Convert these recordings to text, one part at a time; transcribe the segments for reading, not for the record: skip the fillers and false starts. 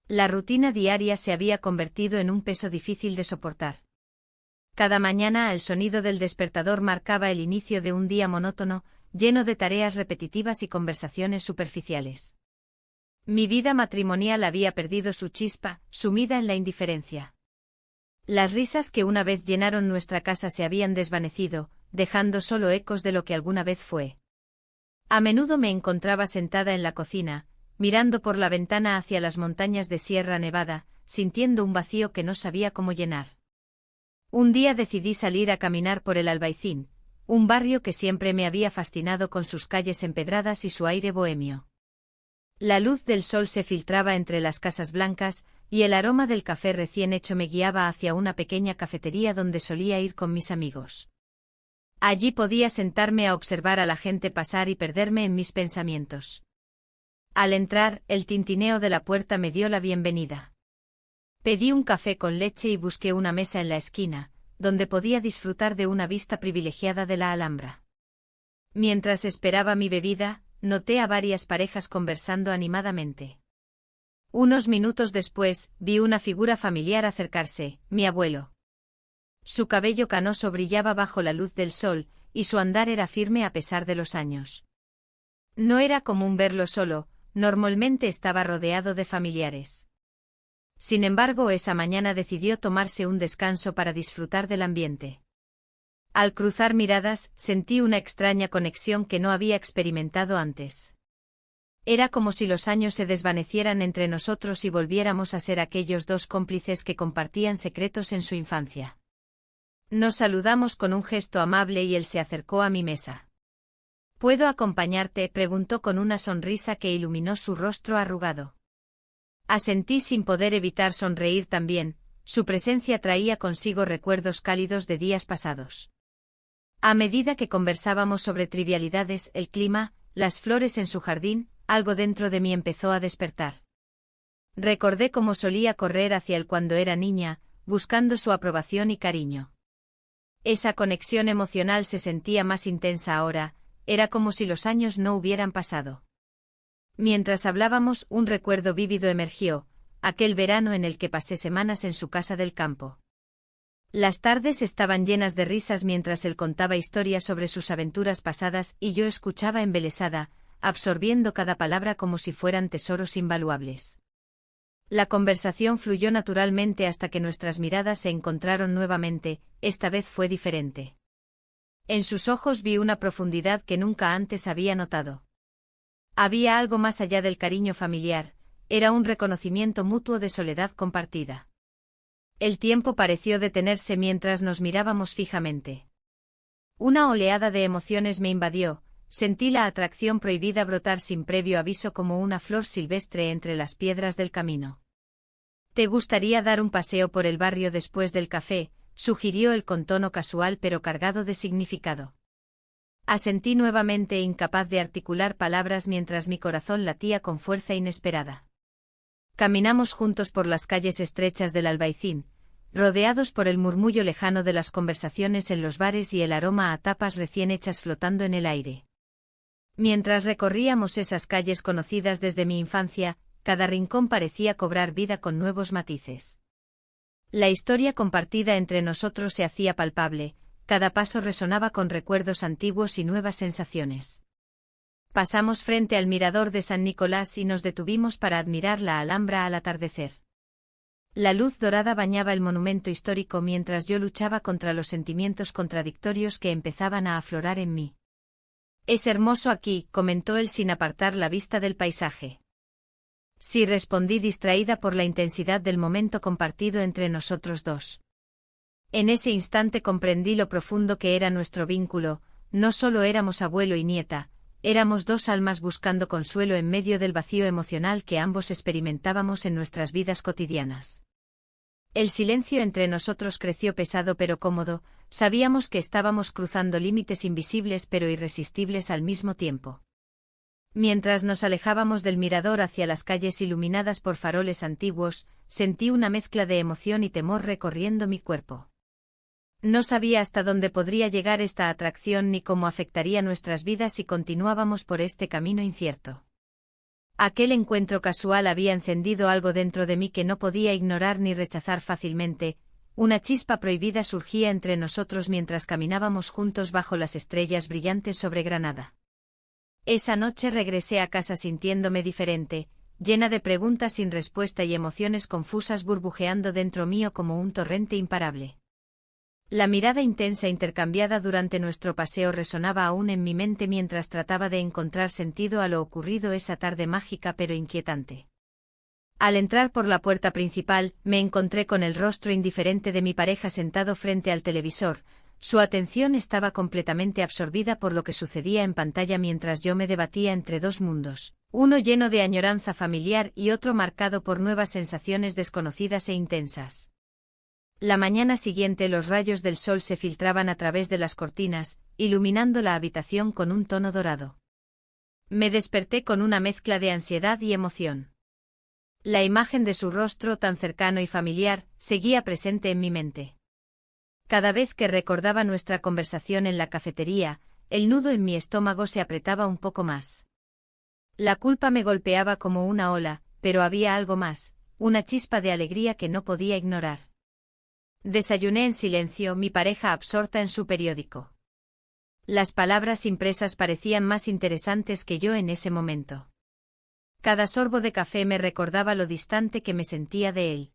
La rutina diaria se había convertido en un peso difícil de soportar. Cada mañana el sonido del despertador marcaba el inicio de un día monótono, lleno de tareas repetitivas y conversaciones superficiales. Mi vida matrimonial había perdido su chispa, sumida en la indiferencia. Las risas que una vez llenaron nuestra casa se habían desvanecido, dejando solo ecos de lo que alguna vez fue. A menudo me encontraba sentada en la cocina, mirando por la ventana hacia las montañas de Sierra Nevada, sintiendo un vacío que no sabía cómo llenar. Un día decidí salir a caminar por el Albaicín, un barrio que siempre me había fascinado con sus calles empedradas y su aire bohemio. La luz del sol se filtraba entre las casas blancas, y el aroma del café recién hecho me guiaba hacia una pequeña cafetería donde solía ir con mis amigos. Allí podía sentarme a observar a la gente pasar y perderme en mis pensamientos. Al entrar, el tintineo de la puerta me dio la bienvenida. Pedí un café con leche y busqué una mesa en la esquina, donde podía disfrutar de una vista privilegiada de la Alhambra. Mientras esperaba mi bebida, noté a varias parejas conversando animadamente. Unos minutos después, vi una figura familiar acercarse, mi abuelo. Su cabello canoso brillaba bajo la luz del sol, y su andar era firme a pesar de los años. No era común verlo solo, normalmente estaba rodeado de familiares. Sin embargo, esa mañana decidió tomarse un descanso para disfrutar del ambiente. Al cruzar miradas, sentí una extraña conexión que no había experimentado antes. Era como si los años se desvanecieran entre nosotros y volviéramos a ser aquellos dos cómplices que compartían secretos en su infancia. Nos saludamos con un gesto amable y él se acercó a mi mesa. ¿Puedo acompañarte?, preguntó con una sonrisa que iluminó su rostro arrugado. Asentí sin poder evitar sonreír también, su presencia traía consigo recuerdos cálidos de días pasados. A medida que conversábamos sobre trivialidades, el clima, las flores en su jardín, algo dentro de mí empezó a despertar. Recordé cómo solía correr hacia él cuando era niña, buscando su aprobación y cariño. Esa conexión emocional se sentía más intensa ahora, era como si los años no hubieran pasado. Mientras hablábamos, un recuerdo vívido emergió, aquel verano en el que pasé semanas en su casa del campo. Las tardes estaban llenas de risas mientras él contaba historias sobre sus aventuras pasadas y yo escuchaba embelesada, absorbiendo cada palabra como si fueran tesoros invaluables. La conversación fluyó naturalmente hasta que nuestras miradas se encontraron nuevamente, esta vez fue diferente. En sus ojos vi una profundidad que nunca antes había notado. Había algo más allá del cariño familiar, era un reconocimiento mutuo de soledad compartida. El tiempo pareció detenerse mientras nos mirábamos fijamente. Una oleada de emociones me invadió, sentí la atracción prohibida brotar sin previo aviso como una flor silvestre entre las piedras del camino. ¿Te gustaría dar un paseo por el barrio después del café?, sugirió él con tono casual pero cargado de significado. Asentí nuevamente, incapaz de articular palabras mientras mi corazón latía con fuerza inesperada. Caminamos juntos por las calles estrechas del Albaicín, rodeados por el murmullo lejano de las conversaciones en los bares y el aroma a tapas recién hechas flotando en el aire. Mientras recorríamos esas calles conocidas desde mi infancia, cada rincón parecía cobrar vida con nuevos matices. La historia compartida entre nosotros se hacía palpable, cada paso resonaba con recuerdos antiguos y nuevas sensaciones. Pasamos frente al mirador de San Nicolás y nos detuvimos para admirar la Alhambra al atardecer. La luz dorada bañaba el monumento histórico mientras yo luchaba contra los sentimientos contradictorios que empezaban a aflorar en mí. «Es hermoso aquí», comentó él sin apartar la vista del paisaje. Sí, respondí distraída por la intensidad del momento compartido entre nosotros dos. En ese instante comprendí lo profundo que era nuestro vínculo, no solo éramos abuelo y nieta, éramos dos almas buscando consuelo en medio del vacío emocional que ambos experimentábamos en nuestras vidas cotidianas. El silencio entre nosotros creció pesado pero cómodo, sabíamos que estábamos cruzando límites invisibles pero irresistibles al mismo tiempo. Mientras nos alejábamos del mirador hacia las calles iluminadas por faroles antiguos, sentí una mezcla de emoción y temor recorriendo mi cuerpo. No sabía hasta dónde podría llegar esta atracción ni cómo afectaría nuestras vidas si continuábamos por este camino incierto. Aquel encuentro casual había encendido algo dentro de mí que no podía ignorar ni rechazar fácilmente. Una chispa prohibida surgía entre nosotros mientras caminábamos juntos bajo las estrellas brillantes sobre Granada. Esa noche regresé a casa sintiéndome diferente, llena de preguntas sin respuesta y emociones confusas burbujeando dentro mío como un torrente imparable. La mirada intensa intercambiada durante nuestro paseo resonaba aún en mi mente mientras trataba de encontrar sentido a lo ocurrido esa tarde mágica pero inquietante. Al entrar por la puerta principal, me encontré con el rostro indiferente de mi pareja sentado frente al televisor. Su atención estaba completamente absorbida por lo que sucedía en pantalla mientras yo me debatía entre dos mundos, uno lleno de añoranza familiar y otro marcado por nuevas sensaciones desconocidas e intensas. La mañana siguiente los rayos del sol se filtraban a través de las cortinas, iluminando la habitación con un tono dorado. Me desperté con una mezcla de ansiedad y emoción. La imagen de su rostro tan cercano y familiar seguía presente en mi mente. Cada vez que recordaba nuestra conversación en la cafetería, el nudo en mi estómago se apretaba un poco más. La culpa me golpeaba como una ola, pero había algo más, una chispa de alegría que no podía ignorar. Desayuné en silencio, mi pareja absorta en su periódico. Las palabras impresas parecían más interesantes que yo en ese momento. Cada sorbo de café me recordaba lo distante que me sentía de él.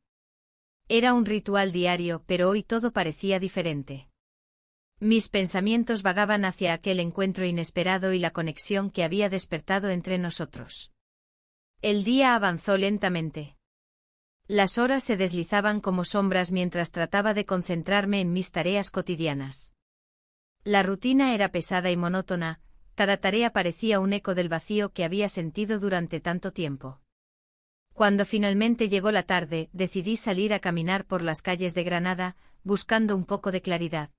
Era un ritual diario, pero hoy todo parecía diferente. Mis pensamientos vagaban hacia aquel encuentro inesperado y la conexión que había despertado entre nosotros. El día avanzó lentamente. Las horas se deslizaban como sombras mientras trataba de concentrarme en mis tareas cotidianas. La rutina era pesada y monótona, cada tarea parecía un eco del vacío que había sentido durante tanto tiempo. Cuando finalmente llegó la tarde, decidí salir a caminar por las calles de Granada, buscando un poco de claridad.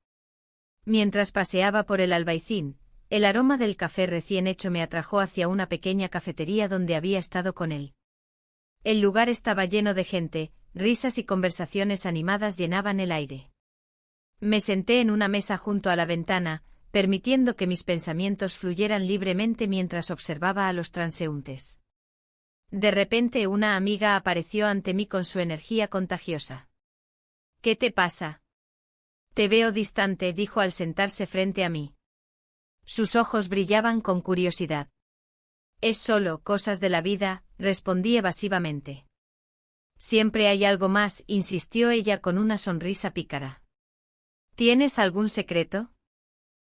Mientras paseaba por el Albaicín, el aroma del café recién hecho me atrajo hacia una pequeña cafetería donde había estado con él. El lugar estaba lleno de gente, risas y conversaciones animadas llenaban el aire. Me senté en una mesa junto a la ventana, permitiendo que mis pensamientos fluyeran libremente mientras observaba a los transeúntes. De repente una amiga apareció ante mí con su energía contagiosa. ¿Qué te pasa? Te veo distante, dijo al sentarse frente a mí. Sus ojos brillaban con curiosidad. Es solo cosas de la vida, respondí evasivamente. Siempre hay algo más, insistió ella con una sonrisa pícara. ¿Tienes algún secreto?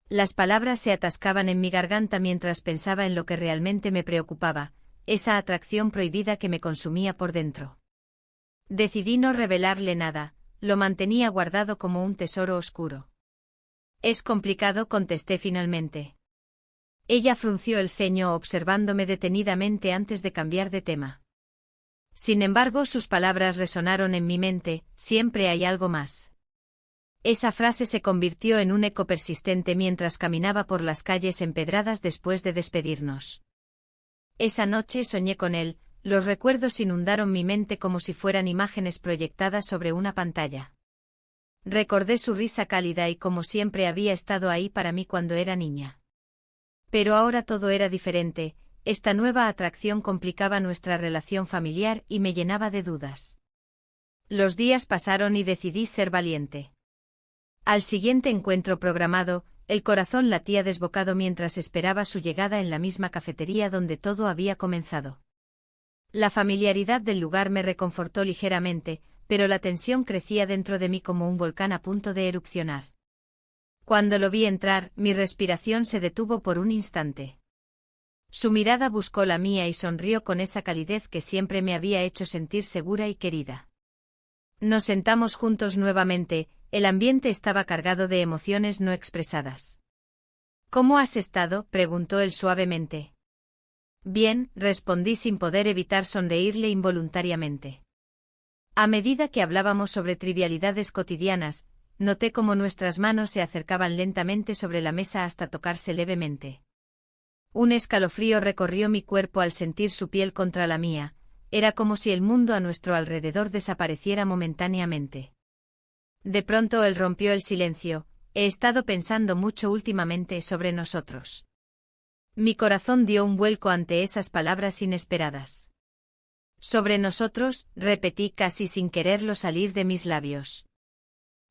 Las palabras se atascaban en mi garganta mientras pensaba en lo que realmente me preocupaba, esa atracción prohibida que me consumía por dentro. Decidí no revelarle nada, lo mantenía guardado como un tesoro oscuro. Es complicado, contesté finalmente. Ella frunció el ceño observándome detenidamente antes de cambiar de tema. Sin embargo, sus palabras resonaron en mi mente, siempre hay algo más. Esa frase se convirtió en un eco persistente mientras caminaba por las calles empedradas después de despedirnos. Esa noche soñé con él, los recuerdos inundaron mi mente como si fueran imágenes proyectadas sobre una pantalla. Recordé su risa cálida y como siempre había estado ahí para mí cuando era niña. Pero ahora todo era diferente, esta nueva atracción complicaba nuestra relación familiar y me llenaba de dudas. Los días pasaron y decidí ser valiente. Al siguiente encuentro programado, el corazón latía desbocado mientras esperaba su llegada en la misma cafetería donde todo había comenzado. La familiaridad del lugar me reconfortó ligeramente, pero la tensión crecía dentro de mí como un volcán a punto de erupcionar. Cuando lo vi entrar, mi respiración se detuvo por un instante. Su mirada buscó la mía y sonrió con esa calidez que siempre me había hecho sentir segura y querida. Nos sentamos juntos nuevamente, el ambiente estaba cargado de emociones no expresadas. ¿Cómo has estado?, preguntó él suavemente. Bien, respondí sin poder evitar sonreírle involuntariamente. A medida que hablábamos sobre trivialidades cotidianas, noté cómo nuestras manos se acercaban lentamente sobre la mesa hasta tocarse levemente. Un escalofrío recorrió mi cuerpo al sentir su piel contra la mía, era como si el mundo a nuestro alrededor desapareciera momentáneamente. De pronto él rompió el silencio, he estado pensando mucho últimamente sobre nosotros. Mi corazón dio un vuelco ante esas palabras inesperadas. Sobre nosotros, repetí casi sin quererlo salir de mis labios.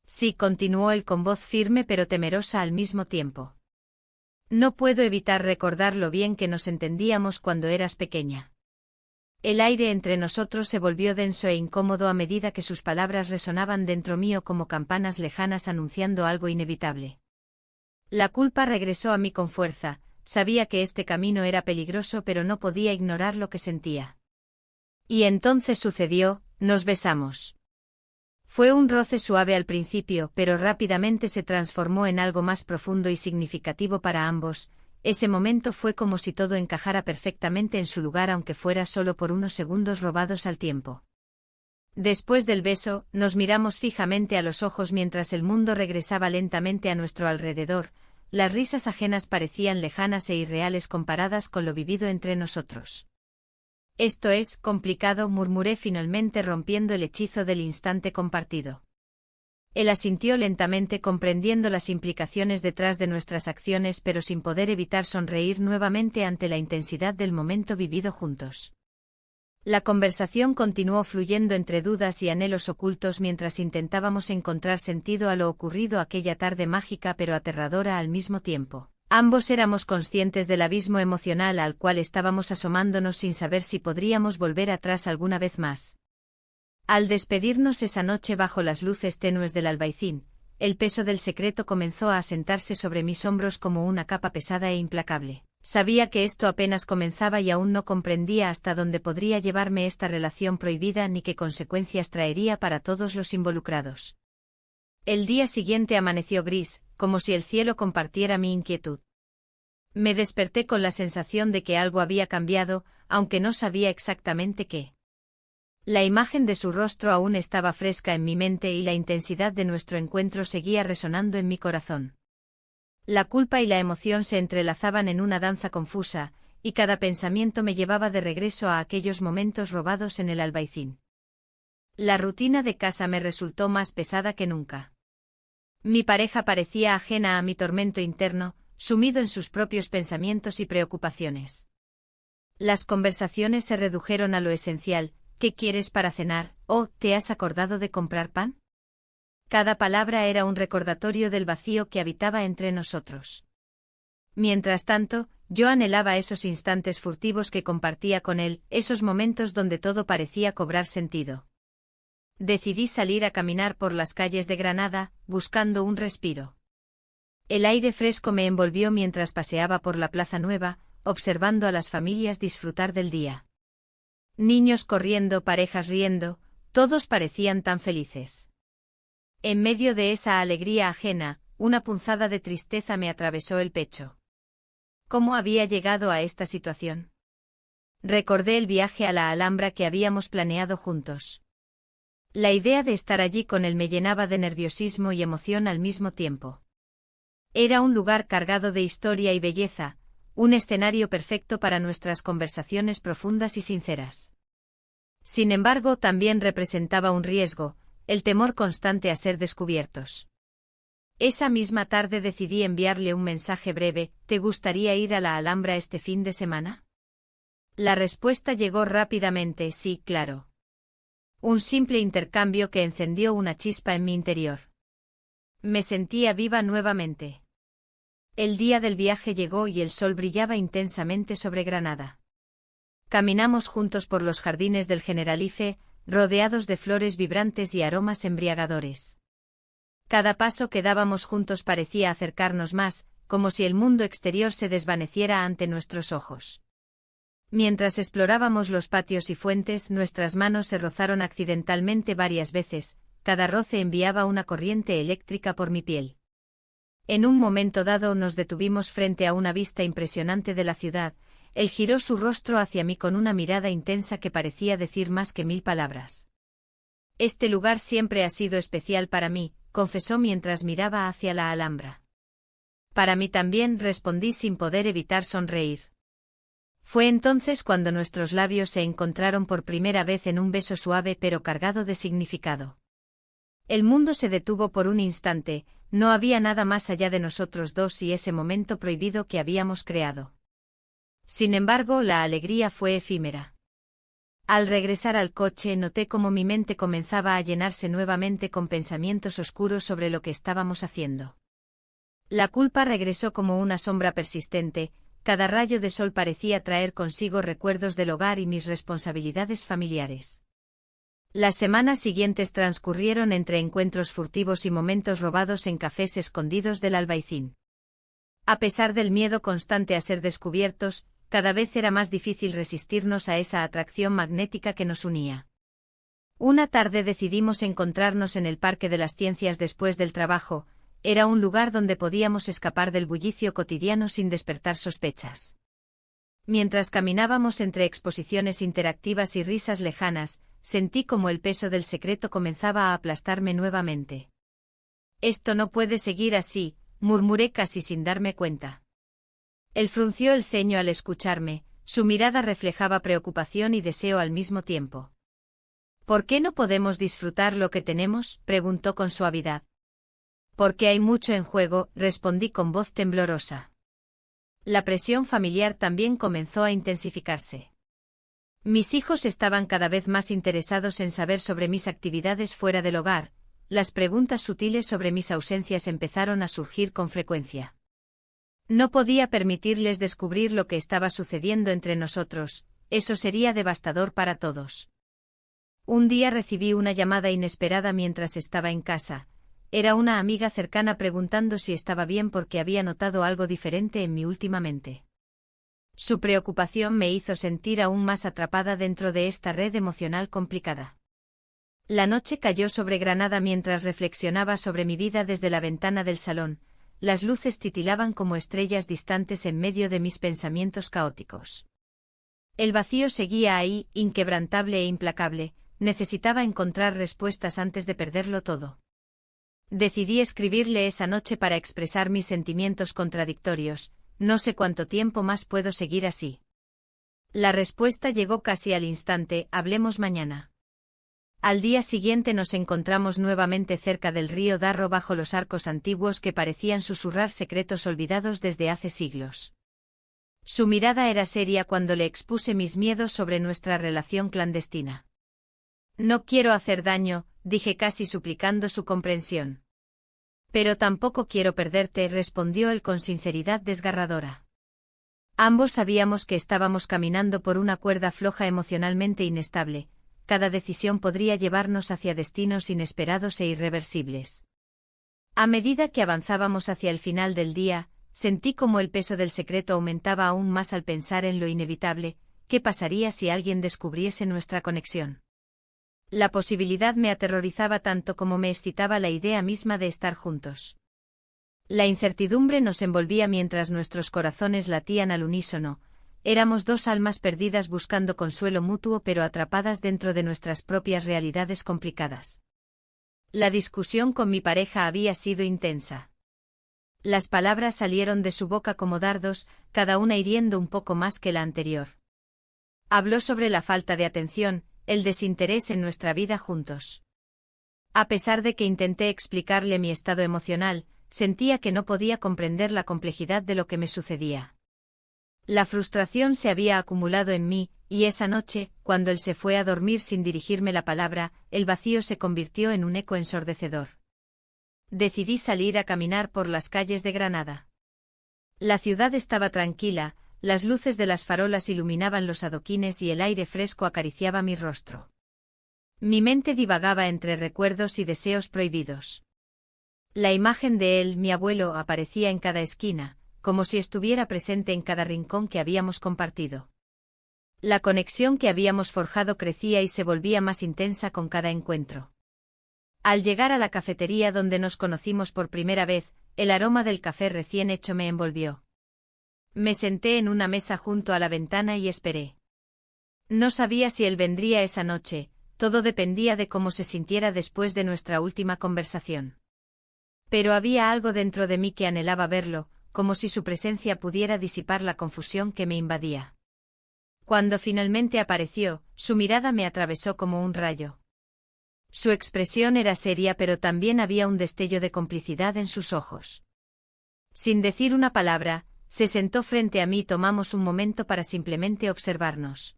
Sí, continuó él con voz firme pero temerosa al mismo tiempo. No puedo evitar recordar lo bien que nos entendíamos cuando eras pequeña. El aire entre nosotros se volvió denso e incómodo a medida que sus palabras resonaban dentro mío como campanas lejanas anunciando algo inevitable. La culpa regresó a mí con fuerza, sabía que este camino era peligroso pero no podía ignorar lo que sentía. Y entonces sucedió, nos besamos. Fue un roce suave al principio, pero rápidamente se transformó en algo más profundo y significativo para ambos. Ese momento fue como si todo encajara perfectamente en su lugar aunque fuera solo por unos segundos robados al tiempo. Después del beso, nos miramos fijamente a los ojos mientras el mundo regresaba lentamente a nuestro alrededor. Las risas ajenas parecían lejanas e irreales comparadas con lo vivido entre nosotros. Esto es complicado, murmuré finalmente rompiendo el hechizo del instante compartido. Él asintió lentamente comprendiendo las implicaciones detrás de nuestras acciones pero sin poder evitar sonreír nuevamente ante la intensidad del momento vivido juntos. La conversación continuó fluyendo entre dudas y anhelos ocultos mientras intentábamos encontrar sentido a lo ocurrido aquella tarde mágica pero aterradora al mismo tiempo. Ambos éramos conscientes del abismo emocional al cual estábamos asomándonos sin saber si podríamos volver atrás alguna vez más. Al despedirnos esa noche bajo las luces tenues del albayzín, el peso del secreto comenzó a asentarse sobre mis hombros como una capa pesada e implacable. Sabía que esto apenas comenzaba y aún no comprendía hasta dónde podría llevarme esta relación prohibida ni qué consecuencias traería para todos los involucrados. El día siguiente amaneció gris, como si el cielo compartiera mi inquietud. Me desperté con la sensación de que algo había cambiado, aunque no sabía exactamente qué. La imagen de su rostro aún estaba fresca en mi mente y la intensidad de nuestro encuentro seguía resonando en mi corazón. La culpa y la emoción se entrelazaban en una danza confusa, y cada pensamiento me llevaba de regreso a aquellos momentos robados en el albayzín. La rutina de casa me resultó más pesada que nunca. Mi pareja parecía ajena a mi tormento interno, sumido en sus propios pensamientos y preocupaciones. Las conversaciones se redujeron a lo esencial: ¿qué quieres para cenar? ¿O te has acordado de comprar pan? Cada palabra era un recordatorio del vacío que habitaba entre nosotros. Mientras tanto, yo anhelaba esos instantes furtivos que compartía con él, esos momentos donde todo parecía cobrar sentido. Decidí salir a caminar por las calles de Granada, buscando un respiro. El aire fresco me envolvió mientras paseaba por la Plaza Nueva, observando a las familias disfrutar del día. Niños corriendo, parejas riendo, todos parecían tan felices. En medio de esa alegría ajena, una punzada de tristeza me atravesó el pecho. ¿Cómo había llegado a esta situación? Recordé el viaje a la Alhambra que habíamos planeado juntos. La idea de estar allí con él me llenaba de nerviosismo y emoción al mismo tiempo. Era un lugar cargado de historia y belleza, un escenario perfecto para nuestras conversaciones profundas y sinceras. Sin embargo, también representaba un riesgo, el temor constante a ser descubiertos. Esa misma tarde decidí enviarle un mensaje breve: ¿te gustaría ir a la Alhambra este fin de semana? La respuesta llegó rápidamente: sí, claro. Un simple intercambio que encendió una chispa en mi interior. Me sentía viva nuevamente. El día del viaje llegó y el sol brillaba intensamente sobre Granada. Caminamos juntos por los jardines del Generalife, rodeados de flores vibrantes y aromas embriagadores. Cada paso que dábamos juntos parecía acercarnos más, como si el mundo exterior se desvaneciera ante nuestros ojos. Mientras explorábamos los patios y fuentes, nuestras manos se rozaron accidentalmente varias veces, cada roce enviaba una corriente eléctrica por mi piel. En un momento dado nos detuvimos frente a una vista impresionante de la ciudad. Él giró su rostro hacia mí con una mirada intensa que parecía decir más que 1000 palabras. Este lugar siempre ha sido especial para mí, confesó mientras miraba hacia la Alhambra. Para mí también, respondí sin poder evitar sonreír. Fue entonces cuando nuestros labios se encontraron por primera vez en un beso suave pero cargado de significado. El mundo se detuvo por un instante, no había nada más allá de nosotros dos y ese momento prohibido que habíamos creado. Sin embargo, la alegría fue efímera. Al regresar al coche noté cómo mi mente comenzaba a llenarse nuevamente con pensamientos oscuros sobre lo que estábamos haciendo. La culpa regresó como una sombra persistente, cada rayo de sol parecía traer consigo recuerdos del hogar y mis responsabilidades familiares. Las semanas siguientes transcurrieron entre encuentros furtivos y momentos robados en cafés escondidos del Albaicín. A pesar del miedo constante a ser descubiertos, cada vez era más difícil resistirnos a esa atracción magnética que nos unía. Una tarde decidimos encontrarnos en el Parque de las Ciencias después del trabajo. Era un lugar donde podíamos escapar del bullicio cotidiano sin despertar sospechas. Mientras caminábamos entre exposiciones interactivas y risas lejanas, sentí como el peso del secreto comenzaba a aplastarme nuevamente. «Esto no puede seguir así», murmuré casi sin darme cuenta. Él frunció el ceño al escucharme, su mirada reflejaba preocupación y deseo al mismo tiempo. «¿Por qué no podemos disfrutar lo que tenemos?», preguntó con suavidad. «Porque hay mucho en juego», respondí con voz temblorosa. La presión familiar también comenzó a intensificarse. Mis hijos estaban cada vez más interesados en saber sobre mis actividades fuera del hogar, las preguntas sutiles sobre mis ausencias empezaron a surgir con frecuencia. No podía permitirles descubrir lo que estaba sucediendo entre nosotros, eso sería devastador para todos. Un día recibí una llamada inesperada mientras estaba en casa. Era una amiga cercana preguntando si estaba bien porque había notado algo diferente en mí últimamente. Su preocupación me hizo sentir aún más atrapada dentro de esta red emocional complicada. La noche cayó sobre Granada mientras reflexionaba sobre mi vida desde la ventana del salón. Las luces titilaban como estrellas distantes en medio de mis pensamientos caóticos. El vacío seguía ahí, inquebrantable e implacable, necesitaba encontrar respuestas antes de perderlo todo. Decidí escribirle esa noche para expresar mis sentimientos contradictorios. No sé cuánto tiempo más puedo seguir así. La respuesta llegó casi al instante, hablemos mañana. Al día siguiente nos encontramos nuevamente cerca del río Darro bajo los arcos antiguos que parecían susurrar secretos olvidados desde hace siglos. Su mirada era seria cuando le expuse mis miedos sobre nuestra relación clandestina. «No quiero hacer daño», dije casi suplicando su comprensión. «Pero tampoco quiero perderte», respondió él con sinceridad desgarradora. Ambos sabíamos que estábamos caminando por una cuerda floja emocionalmente inestable. Cada decisión podría llevarnos hacia destinos inesperados e irreversibles. A medida que avanzábamos hacia el final del día, sentí como el peso del secreto aumentaba aún más al pensar en lo inevitable. ¿Qué pasaría si alguien descubriese nuestra conexión? La posibilidad me aterrorizaba tanto como me excitaba la idea misma de estar juntos. La incertidumbre nos envolvía mientras nuestros corazones latían al unísono. Éramos dos almas perdidas buscando consuelo mutuo pero atrapadas dentro de nuestras propias realidades complicadas. La discusión con mi pareja había sido intensa. Las palabras salieron de su boca como dardos, cada una hiriendo un poco más que la anterior. Habló sobre la falta de atención, el desinterés en nuestra vida juntos. A pesar de que intenté explicarle mi estado emocional, sentía que no podía comprender la complejidad de lo que me sucedía. La frustración se había acumulado en mí, y esa noche, cuando él se fue a dormir sin dirigirme la palabra, el vacío se convirtió en un eco ensordecedor. Decidí salir a caminar por las calles de Granada. La ciudad estaba tranquila, las luces de las farolas iluminaban los adoquines y el aire fresco acariciaba mi rostro. Mi mente divagaba entre recuerdos y deseos prohibidos. La imagen de él, mi abuelo, aparecía en cada esquina, como si estuviera presente en cada rincón que habíamos compartido. La conexión que habíamos forjado crecía y se volvía más intensa con cada encuentro. Al llegar a la cafetería donde nos conocimos por primera vez, el aroma del café recién hecho me envolvió. Me senté en una mesa junto a la ventana y esperé. No sabía si él vendría esa noche, todo dependía de cómo se sintiera después de nuestra última conversación. Pero había algo dentro de mí que anhelaba verlo, como si su presencia pudiera disipar la confusión que me invadía. Cuando finalmente apareció, su mirada me atravesó como un rayo. Su expresión era seria pero también había un destello de complicidad en sus ojos. Sin decir una palabra, Se sentó frente a mí y tomamos un momento para simplemente observarnos.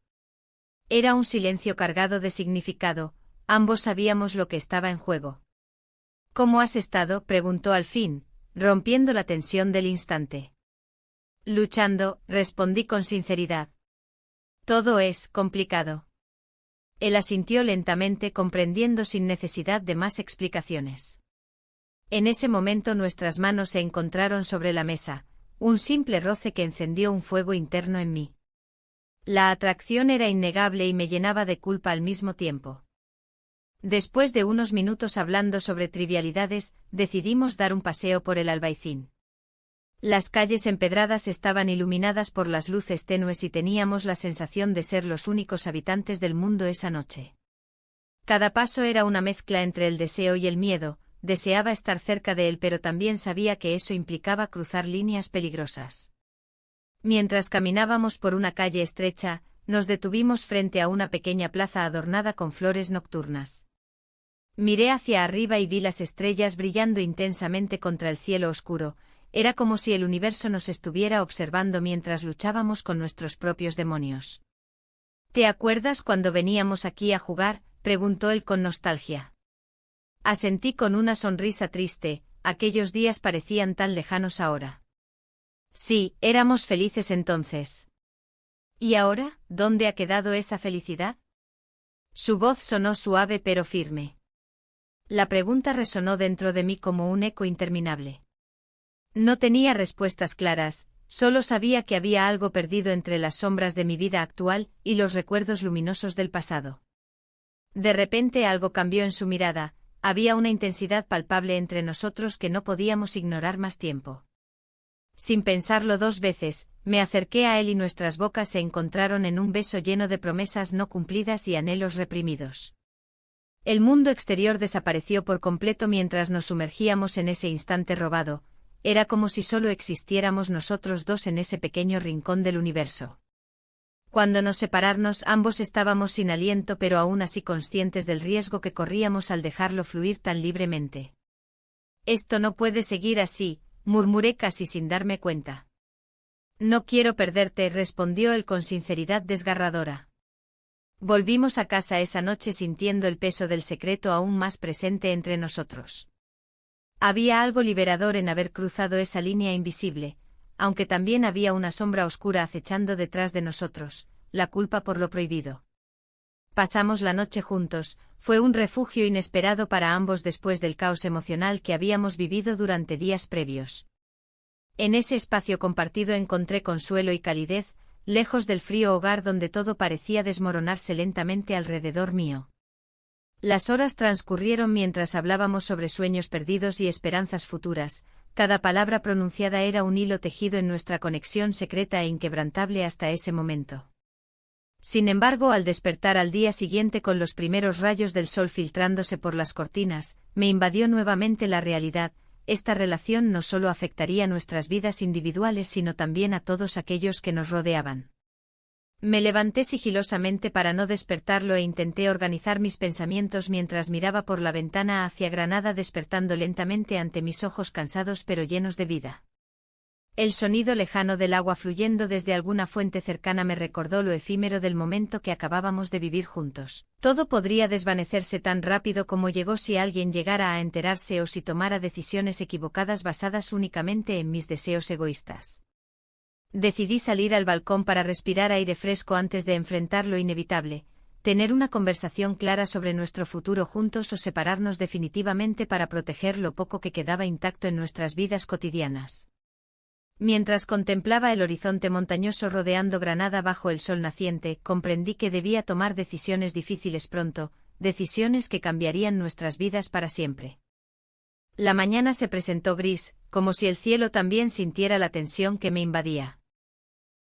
Era un silencio cargado de significado, ambos sabíamos lo que estaba en juego. ¿Cómo has estado?, preguntó al fin, rompiendo la tensión del instante. Luchando, respondí con sinceridad. Todo es complicado. Él asintió lentamente, comprendiendo sin necesidad de más explicaciones. En ese momento nuestras manos se encontraron sobre la mesa, un simple roce que encendió un fuego interno en mí. La atracción era innegable y me llenaba de culpa al mismo tiempo. Después de unos minutos hablando sobre trivialidades, decidimos dar un paseo por el Albaicín. Las calles empedradas estaban iluminadas por las luces tenues y teníamos la sensación de ser los únicos habitantes del mundo esa noche. Cada paso era una mezcla entre el deseo y el miedo, deseaba estar cerca de él pero también sabía que eso implicaba cruzar líneas peligrosas. Mientras caminábamos por una calle estrecha, nos detuvimos frente a una pequeña plaza adornada con flores nocturnas. Miré hacia arriba y vi las estrellas brillando intensamente contra el cielo oscuro. Era como si el universo nos estuviera observando mientras luchábamos con nuestros propios demonios. ¿Te acuerdas cuando veníamos aquí a jugar?, preguntó él con nostalgia. Asentí con una sonrisa triste, aquellos días parecían tan lejanos ahora. Sí, éramos felices entonces. ¿Y ahora, dónde ha quedado esa felicidad? Su voz sonó suave pero firme. La pregunta resonó dentro de mí como un eco interminable. No tenía respuestas claras, solo sabía que había algo perdido entre las sombras de mi vida actual y los recuerdos luminosos del pasado. De repente algo cambió en su mirada, había una intensidad palpable entre nosotros que no podíamos ignorar más tiempo. Sin pensarlo dos veces, me acerqué a él y nuestras bocas se encontraron en un beso lleno de promesas no cumplidas y anhelos reprimidos. El mundo exterior desapareció por completo mientras nos sumergíamos en ese instante robado. Era como si solo existiéramos nosotros dos en ese pequeño rincón del universo. Cuando nos separamos ambos estábamos sin aliento pero aún así conscientes del riesgo que corríamos al dejarlo fluir tan libremente. Esto no puede seguir así, murmuré casi sin darme cuenta. No quiero perderte, respondió él con sinceridad desgarradora. Volvimos a casa esa noche sintiendo el peso del secreto aún más presente entre nosotros. Había algo liberador en haber cruzado esa línea invisible, aunque también había una sombra oscura acechando detrás de nosotros, la culpa por lo prohibido. Pasamos la noche juntos, fue un refugio inesperado para ambos después del caos emocional que habíamos vivido durante días previos. En ese espacio compartido encontré consuelo y calidez, lejos del frío hogar donde todo parecía desmoronarse lentamente alrededor mío. Las horas transcurrieron mientras hablábamos sobre sueños perdidos y esperanzas futuras, cada palabra pronunciada era un hilo tejido en nuestra conexión secreta e inquebrantable hasta ese momento. Sin embargo, al despertar al día siguiente con los primeros rayos del sol filtrándose por las cortinas, me invadió nuevamente la realidad. Esta relación no solo afectaría nuestras vidas individuales sino también a todos aquellos que nos rodeaban. Me levanté sigilosamente para no despertarlo e intenté organizar mis pensamientos mientras miraba por la ventana hacia Granada despertando lentamente ante mis ojos cansados pero llenos de vida. El sonido lejano del agua fluyendo desde alguna fuente cercana me recordó lo efímero del momento que acabábamos de vivir juntos. Todo podría desvanecerse tan rápido como llegó si alguien llegara a enterarse o si tomara decisiones equivocadas basadas únicamente en mis deseos egoístas. Decidí salir al balcón para respirar aire fresco antes de enfrentar lo inevitable, tener una conversación clara sobre nuestro futuro juntos o separarnos definitivamente para proteger lo poco que quedaba intacto en nuestras vidas cotidianas. Mientras contemplaba el horizonte montañoso rodeando Granada bajo el sol naciente, comprendí que debía tomar decisiones difíciles pronto, decisiones que cambiarían nuestras vidas para siempre. La mañana se presentó gris, como si el cielo también sintiera la tensión que me invadía.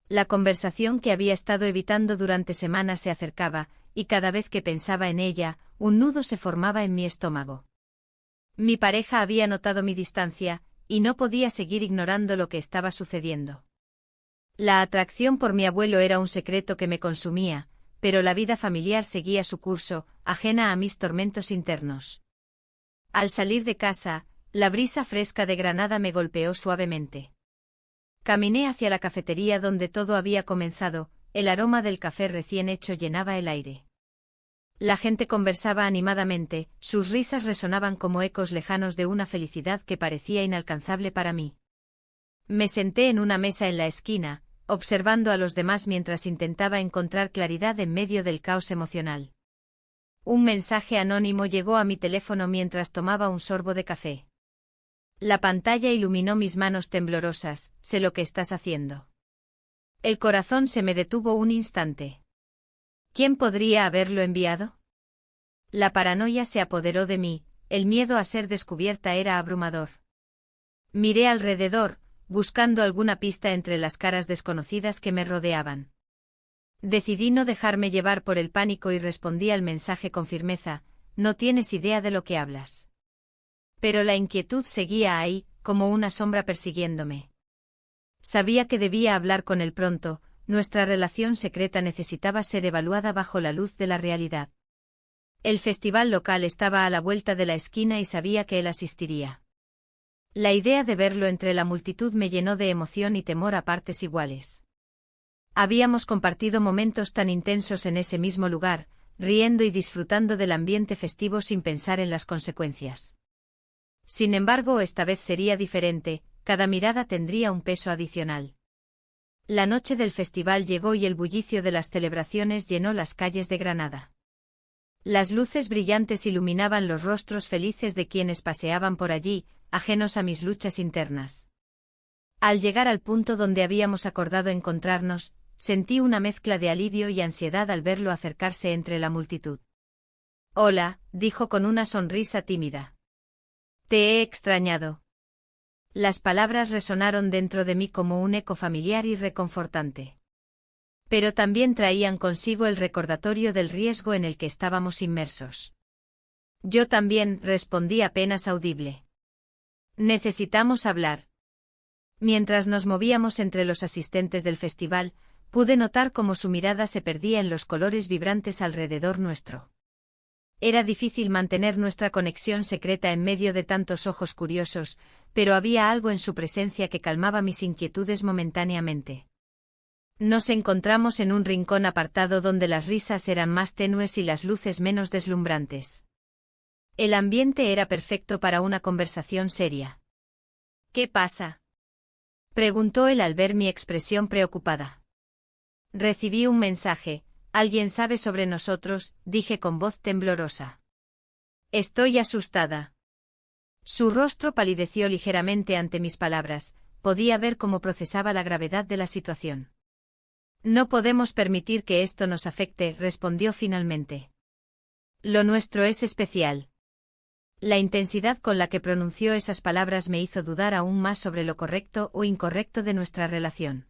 La conversación que había estado evitando durante semanas se acercaba, y cada vez que pensaba en ella, un nudo se formaba en mi estómago. Mi pareja había notado mi distancia, y no podía seguir ignorando lo que estaba sucediendo. La atracción por mi abuelo era un secreto que me consumía, pero la vida familiar seguía su curso, ajena a mis tormentos internos. Al salir de casa, la brisa fresca de Granada me golpeó suavemente. Caminé hacia la cafetería donde todo había comenzado, el aroma del café recién hecho llenaba el aire. La gente conversaba animadamente, sus risas resonaban como ecos lejanos de una felicidad que parecía inalcanzable para mí. Me senté en una mesa en la esquina, observando a los demás mientras intentaba encontrar claridad en medio del caos emocional. Un mensaje anónimo llegó a mi teléfono mientras tomaba un sorbo de café. La pantalla iluminó mis manos temblorosas. Sé lo que estás haciendo. El corazón se me detuvo un instante. ¿Quién podría haberlo enviado? La paranoia se apoderó de mí, el miedo a ser descubierta era abrumador. Miré alrededor, buscando alguna pista entre las caras desconocidas que me rodeaban. Decidí no dejarme llevar por el pánico y respondí al mensaje con firmeza: no tienes idea de lo que hablas. Pero la inquietud seguía ahí, como una sombra persiguiéndome. Sabía que debía hablar con él pronto, nuestra relación secreta necesitaba ser evaluada bajo la luz de la realidad. El festival local estaba a la vuelta de la esquina y sabía que él asistiría. La idea de verlo entre la multitud me llenó de emoción y temor a partes iguales. Habíamos compartido momentos tan intensos en ese mismo lugar, riendo y disfrutando del ambiente festivo sin pensar en las consecuencias. Sin embargo, esta vez sería diferente, cada mirada tendría un peso adicional. La noche del festival llegó y el bullicio de las celebraciones llenó las calles de Granada. Las luces brillantes iluminaban los rostros felices de quienes paseaban por allí, ajenos a mis luchas internas. Al llegar al punto donde habíamos acordado encontrarnos, sentí una mezcla de alivio y ansiedad al verlo acercarse entre la multitud. «Hola», dijo con una sonrisa tímida. «Te he extrañado». Las palabras resonaron dentro de mí como un eco familiar y reconfortante. Pero también traían consigo el recordatorio del riesgo en el que estábamos inmersos. «Yo también», respondí apenas audible. «Necesitamos hablar». Mientras nos movíamos entre los asistentes del festival, pude notar cómo su mirada se perdía en los colores vibrantes alrededor nuestro. Era difícil mantener nuestra conexión secreta en medio de tantos ojos curiosos, pero había algo en su presencia que calmaba mis inquietudes momentáneamente. Nos encontramos en un rincón apartado donde las risas eran más tenues y las luces menos deslumbrantes. El ambiente era perfecto para una conversación seria. «¿Qué pasa?», preguntó él al ver mi expresión preocupada. «Recibí un mensaje. Alguien sabe sobre nosotros», dije con voz temblorosa. «Estoy asustada». Su rostro palideció ligeramente ante mis palabras, podía ver cómo procesaba la gravedad de la situación. «No podemos permitir que esto nos afecte», respondió finalmente. «Lo nuestro es especial». La intensidad con la que pronunció esas palabras me hizo dudar aún más sobre lo correcto o incorrecto de nuestra relación.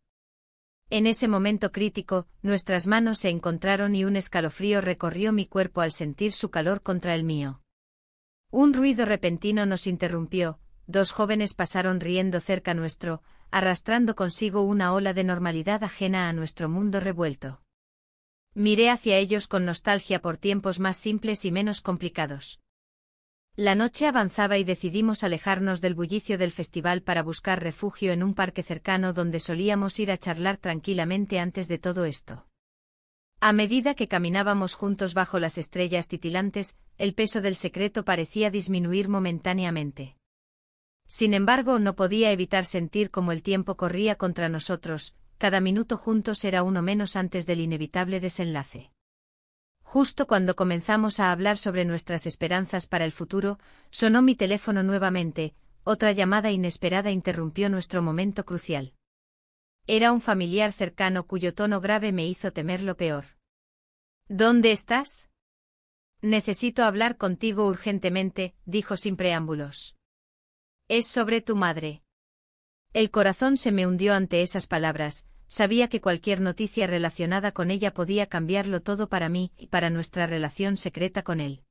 En ese momento crítico, nuestras manos se encontraron y un escalofrío recorrió mi cuerpo al sentir su calor contra el mío. Un ruido repentino nos interrumpió, dos jóvenes pasaron riendo cerca nuestro, arrastrando consigo una ola de normalidad ajena a nuestro mundo revuelto. Miré hacia ellos con nostalgia por tiempos más simples y menos complicados. La noche avanzaba y decidimos alejarnos del bullicio del festival para buscar refugio en un parque cercano donde solíamos ir a charlar tranquilamente antes de todo esto. A medida que caminábamos juntos bajo las estrellas titilantes, el peso del secreto parecía disminuir momentáneamente. Sin embargo, no podía evitar sentir cómo el tiempo corría contra nosotros, cada minuto juntos era uno menos antes del inevitable desenlace. Justo cuando comenzamos a hablar sobre nuestras esperanzas para el futuro, sonó mi teléfono nuevamente, otra llamada inesperada interrumpió nuestro momento crucial. Era un familiar cercano cuyo tono grave me hizo temer lo peor. «¿Dónde estás?». «Necesito hablar contigo urgentemente», dijo sin preámbulos. «Es sobre tu madre». El corazón se me hundió ante esas palabras. Sabía que cualquier noticia relacionada con ella podía cambiarlo todo para mí y para nuestra relación secreta con él.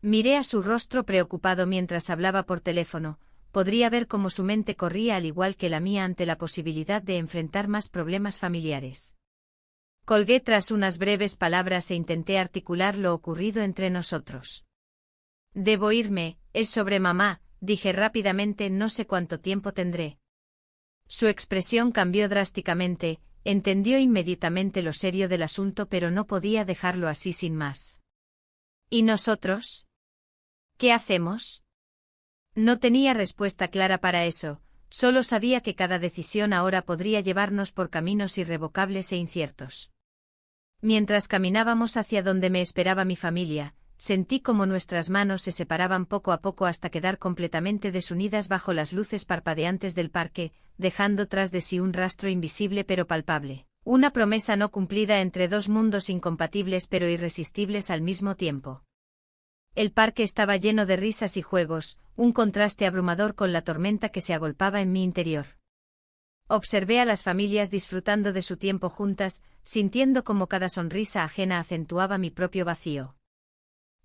Miré a su rostro preocupado mientras hablaba por teléfono, podría ver cómo su mente corría al igual que la mía ante la posibilidad de enfrentar más problemas familiares. Colgué tras unas breves palabras e intenté articular lo ocurrido entre nosotros. «Debo irme, es sobre mamá», dije rápidamente, «no sé cuánto tiempo tendré». Su expresión cambió drásticamente, entendió inmediatamente lo serio del asunto, pero no podía dejarlo así sin más. ¿Y nosotros? ¿Qué hacemos? No tenía respuesta clara para eso, solo sabía que cada decisión ahora podría llevarnos por caminos irrevocables e inciertos. Mientras caminábamos hacia donde me esperaba mi familia, sentí como nuestras manos se separaban poco a poco hasta quedar completamente desunidas bajo las luces parpadeantes del parque, dejando tras de sí un rastro invisible pero palpable, una promesa no cumplida entre dos mundos incompatibles pero irresistibles al mismo tiempo. El parque estaba lleno de risas y juegos, un contraste abrumador con la tormenta que se agolpaba en mi interior. Observé a las familias disfrutando de su tiempo juntas, sintiendo como cada sonrisa ajena acentuaba mi propio vacío.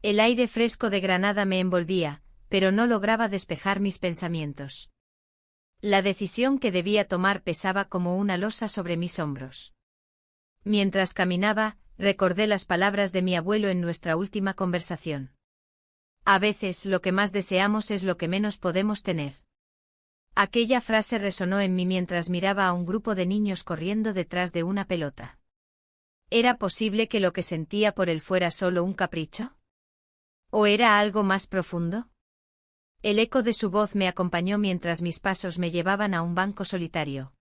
El aire fresco de Granada me envolvía, pero no lograba despejar mis pensamientos. La decisión que debía tomar pesaba como una losa sobre mis hombros. Mientras caminaba, recordé las palabras de mi abuelo en nuestra última conversación. A veces lo que más deseamos es lo que menos podemos tener. Aquella frase resonó en mí mientras miraba a un grupo de niños corriendo detrás de una pelota. ¿Era posible que lo que sentía por él fuera solo un capricho? ¿O era algo más profundo? El eco de su voz me acompañó mientras mis pasos me llevaban a un banco solitario.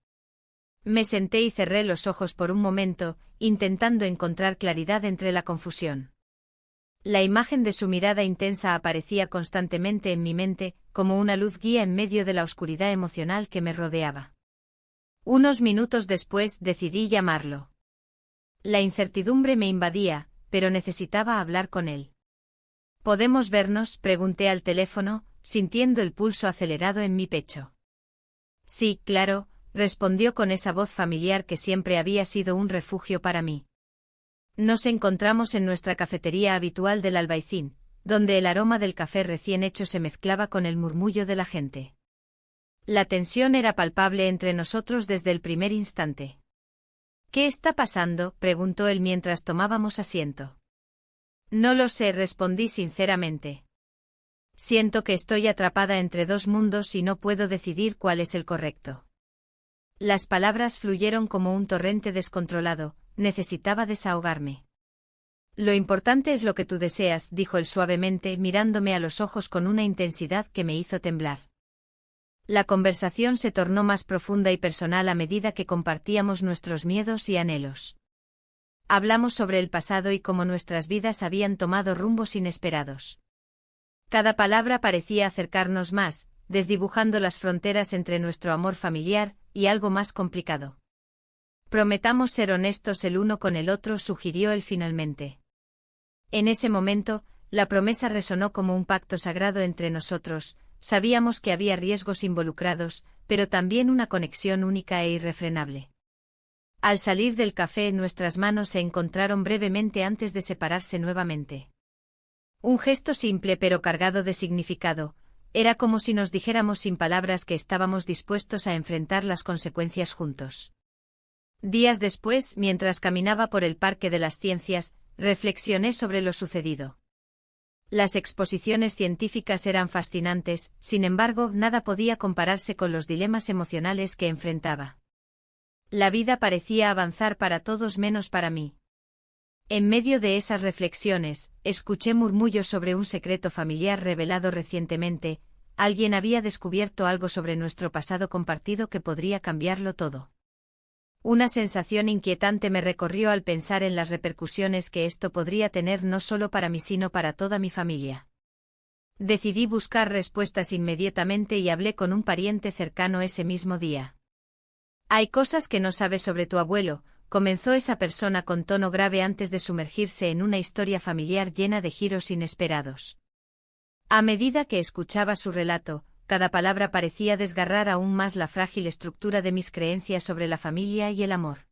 Me senté y cerré los ojos por un momento, intentando encontrar claridad entre la confusión. La imagen de su mirada intensa aparecía constantemente en mi mente, como una luz guía en medio de la oscuridad emocional que me rodeaba. Unos minutos después decidí llamarlo. La incertidumbre me invadía, pero necesitaba hablar con él. ¿Podemos vernos?, pregunté al teléfono, sintiendo el pulso acelerado en mi pecho. Sí, claro, respondió con esa voz familiar que siempre había sido un refugio para mí. Nos encontramos en nuestra cafetería habitual del Albaicín, donde el aroma del café recién hecho se mezclaba con el murmullo de la gente. La tensión era palpable entre nosotros desde el primer instante. ¿Qué está pasando?, preguntó él mientras tomábamos asiento. No lo sé, respondí sinceramente. Siento que estoy atrapada entre dos mundos y no puedo decidir cuál es el correcto. Las palabras fluyeron como un torrente descontrolado. Necesitaba desahogarme. Lo importante es lo que tú deseas, dijo él suavemente, mirándome a los ojos con una intensidad que me hizo temblar. La conversación se tornó más profunda y personal a medida que compartíamos nuestros miedos y anhelos. Hablamos sobre el pasado y cómo nuestras vidas habían tomado rumbos inesperados. Cada palabra parecía acercarnos más, desdibujando las fronteras entre nuestro amor familiar y algo más complicado. Prometamos ser honestos el uno con el otro, sugirió él finalmente. En ese momento, la promesa resonó como un pacto sagrado entre nosotros. Sabíamos que había riesgos involucrados, pero también una conexión única e irrefrenable. Al salir del café, nuestras manos se encontraron brevemente antes de separarse nuevamente. Un gesto simple pero cargado de significado, era como si nos dijéramos sin palabras que estábamos dispuestos a enfrentar las consecuencias juntos. Días después, mientras caminaba por el Parque de las Ciencias, reflexioné sobre lo sucedido. Las exposiciones científicas eran fascinantes, sin embargo, nada podía compararse con los dilemas emocionales que enfrentaba. La vida parecía avanzar para todos menos para mí. En medio de esas reflexiones, escuché murmullos sobre un secreto familiar revelado recientemente. Alguien había descubierto algo sobre nuestro pasado compartido que podría cambiarlo todo. Una sensación inquietante me recorrió al pensar en las repercusiones que esto podría tener no solo para mí sino para toda mi familia. Decidí buscar respuestas inmediatamente y hablé con un pariente cercano ese mismo día. Hay cosas que no sabes sobre tu abuelo, comenzó esa persona con tono grave antes de sumergirse en una historia familiar llena de giros inesperados. A medida que escuchaba su relato, cada palabra parecía desgarrar aún más la frágil estructura de mis creencias sobre la familia y el amor.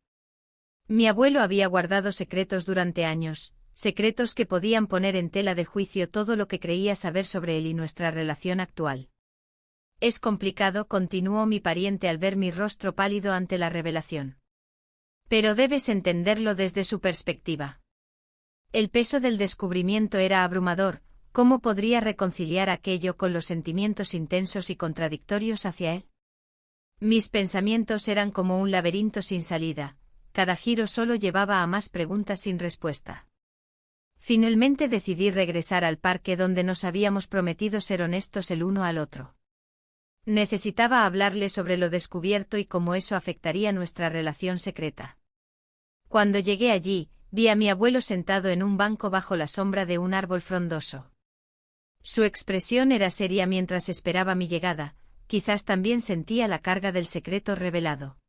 Mi abuelo había guardado secretos durante años, secretos que podían poner en tela de juicio todo lo que creía saber sobre él y nuestra relación actual. Es complicado, continuó mi pariente al ver mi rostro pálido ante la revelación. Pero debes entenderlo desde su perspectiva. El peso del descubrimiento era abrumador. ¿Cómo podría reconciliar aquello con los sentimientos intensos y contradictorios hacia él? Mis pensamientos eran como un laberinto sin salida, cada giro solo llevaba a más preguntas sin respuesta. Finalmente decidí regresar al parque donde nos habíamos prometido ser honestos el uno al otro. Necesitaba hablarle sobre lo descubierto y cómo eso afectaría nuestra relación secreta. Cuando llegué allí, vi a mi abuelo sentado en un banco bajo la sombra de un árbol frondoso. Su expresión era seria mientras esperaba mi llegada, quizás también sentía la carga del secreto revelado.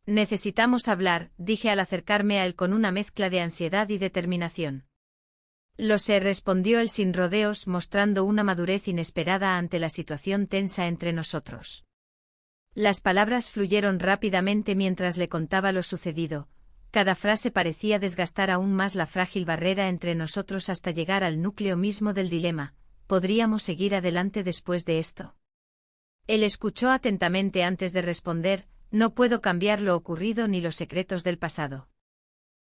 Necesitamos hablar, dije al acercarme a él con una mezcla de ansiedad y determinación. Lo sé, respondió él sin rodeos, mostrando una madurez inesperada ante la situación tensa entre nosotros. Las palabras fluyeron rápidamente mientras le contaba lo sucedido. Cada frase parecía desgastar aún más la frágil barrera entre nosotros hasta llegar al núcleo mismo del dilema. ¿Podríamos seguir adelante después de esto? Él escuchó atentamente antes de responder. No puedo cambiar lo ocurrido ni los secretos del pasado.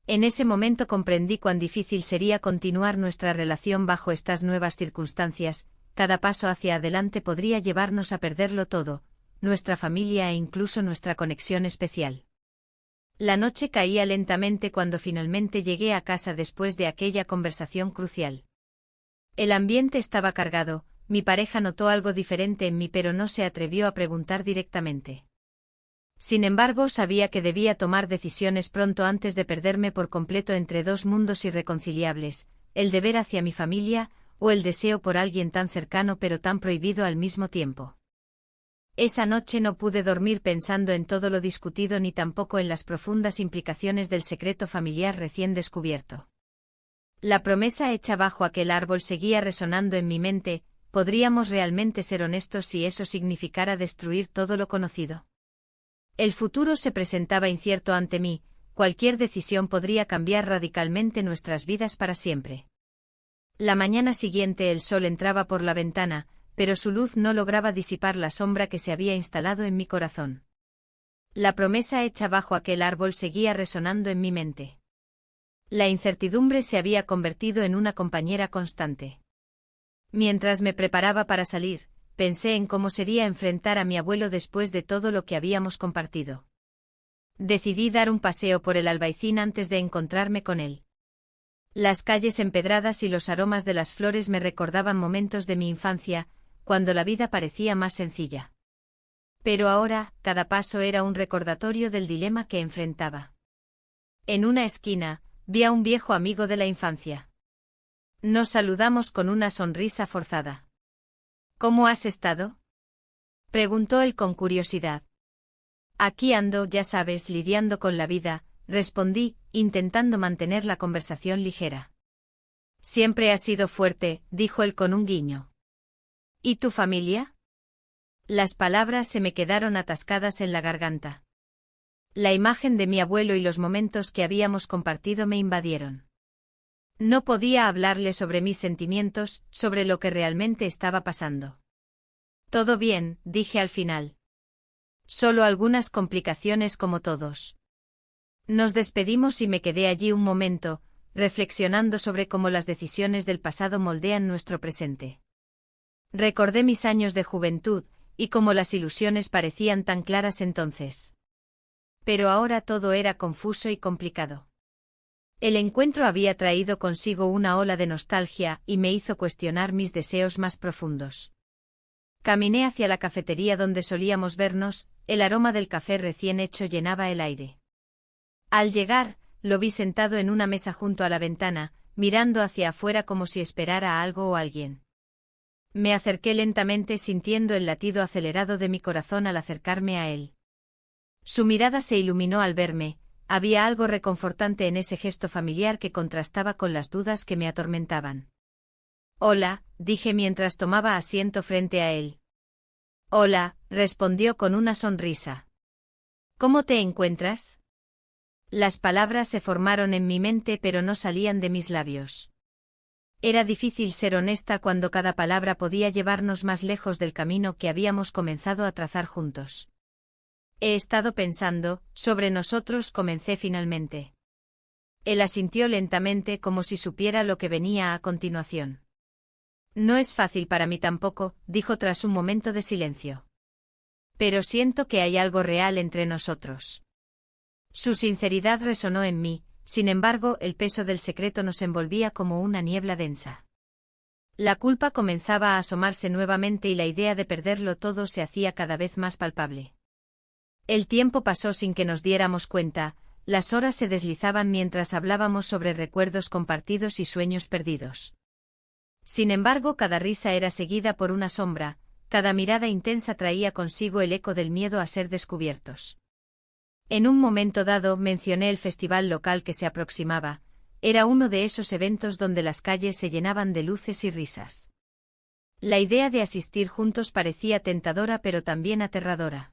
En ese momento comprendí cuán difícil sería continuar nuestra relación bajo estas nuevas circunstancias. Cada paso hacia adelante podría llevarnos a perderlo todo, nuestra familia e incluso nuestra conexión especial. La noche caía lentamente cuando finalmente llegué a casa después de aquella conversación crucial. El ambiente estaba cargado, mi pareja notó algo diferente en mí pero no se atrevió a preguntar directamente. Sin embargo, sabía que debía tomar decisiones pronto antes de perderme por completo entre dos mundos irreconciliables, el deber hacia mi familia, o el deseo por alguien tan cercano pero tan prohibido al mismo tiempo. Esa noche no pude dormir pensando en todo lo discutido ni tampoco en las profundas implicaciones del secreto familiar recién descubierto. La promesa hecha bajo aquel árbol seguía resonando en mi mente. ¿Podríamos realmente ser honestos si eso significara destruir todo lo conocido? El futuro se presentaba incierto ante mí, cualquier decisión podría cambiar radicalmente nuestras vidas para siempre. La mañana siguiente el sol entraba por la ventana, pero su luz no lograba disipar la sombra que se había instalado en mi corazón. La promesa hecha bajo aquel árbol seguía resonando en mi mente. La incertidumbre se había convertido en una compañera constante. Mientras me preparaba para salir, pensé en cómo sería enfrentar a mi abuelo después de todo lo que habíamos compartido. Decidí dar un paseo por el Albaicín antes de encontrarme con él. Las calles empedradas y los aromas de las flores me recordaban momentos de mi infancia, cuando la vida parecía más sencilla. Pero ahora, cada paso era un recordatorio del dilema que enfrentaba. En una esquina, vi a un viejo amigo de la infancia. Nos saludamos con una sonrisa forzada. ¿Cómo has estado?, preguntó él con curiosidad. Aquí ando, ya sabes, lidiando con la vida, respondí, intentando mantener la conversación ligera. Siempre has sido fuerte, dijo él con un guiño. ¿Y tu familia? Las palabras se me quedaron atascadas en la garganta. La imagen de mi abuelo y los momentos que habíamos compartido me invadieron. No podía hablarle sobre mis sentimientos, sobre lo que realmente estaba pasando. Todo bien, dije al final. Solo algunas complicaciones como todos. Nos despedimos y me quedé allí un momento, reflexionando sobre cómo las decisiones del pasado moldean nuestro presente. Recordé mis años de juventud, y cómo las ilusiones parecían tan claras entonces. Pero ahora todo era confuso y complicado. El encuentro había traído consigo una ola de nostalgia y me hizo cuestionar mis deseos más profundos. Caminé hacia la cafetería donde solíamos vernos, el aroma del café recién hecho llenaba el aire. Al llegar, lo vi sentado en una mesa junto a la ventana, mirando hacia afuera como si esperara a algo o alguien. Me acerqué lentamente sintiendo el latido acelerado de mi corazón al acercarme a él. Su mirada se iluminó al verme. Había algo reconfortante en ese gesto familiar que contrastaba con las dudas que me atormentaban. Hola, dije mientras tomaba asiento frente a él. Hola, respondió con una sonrisa. ¿Cómo te encuentras? Las palabras se formaron en mi mente pero no salían de mis labios. Era difícil ser honesta cuando cada palabra podía llevarnos más lejos del camino que habíamos comenzado a trazar juntos. He estado pensando, sobre nosotros, comencé finalmente. Él asintió lentamente como si supiera lo que venía a continuación. No es fácil para mí tampoco, dijo tras un momento de silencio. Pero siento que hay algo real entre nosotros. Su sinceridad resonó en mí, sin embargo, el peso del secreto nos envolvía como una niebla densa. La culpa comenzaba a asomarse nuevamente y la idea de perderlo todo se hacía cada vez más palpable. El tiempo pasó sin que nos diéramos cuenta, las horas se deslizaban mientras hablábamos sobre recuerdos compartidos y sueños perdidos. Sin embargo, cada risa era seguida por una sombra, cada mirada intensa traía consigo el eco del miedo a ser descubiertos. En un momento dado mencioné el festival local que se aproximaba, era uno de esos eventos donde las calles se llenaban de luces y risas. La idea de asistir juntos parecía tentadora pero también aterradora.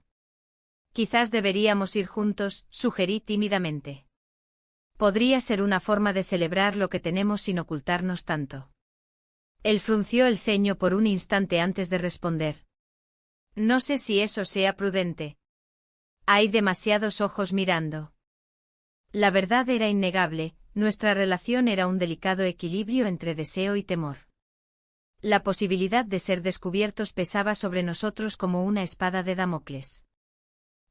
Quizás deberíamos ir juntos, sugerí tímidamente. Podría ser una forma de celebrar lo que tenemos sin ocultarnos tanto. Él frunció el ceño por un instante antes de responder. No sé si eso sea prudente. Hay demasiados ojos mirando. La verdad era innegable, nuestra relación era un delicado equilibrio entre deseo y temor. La posibilidad de ser descubiertos pesaba sobre nosotros como una espada de Damocles.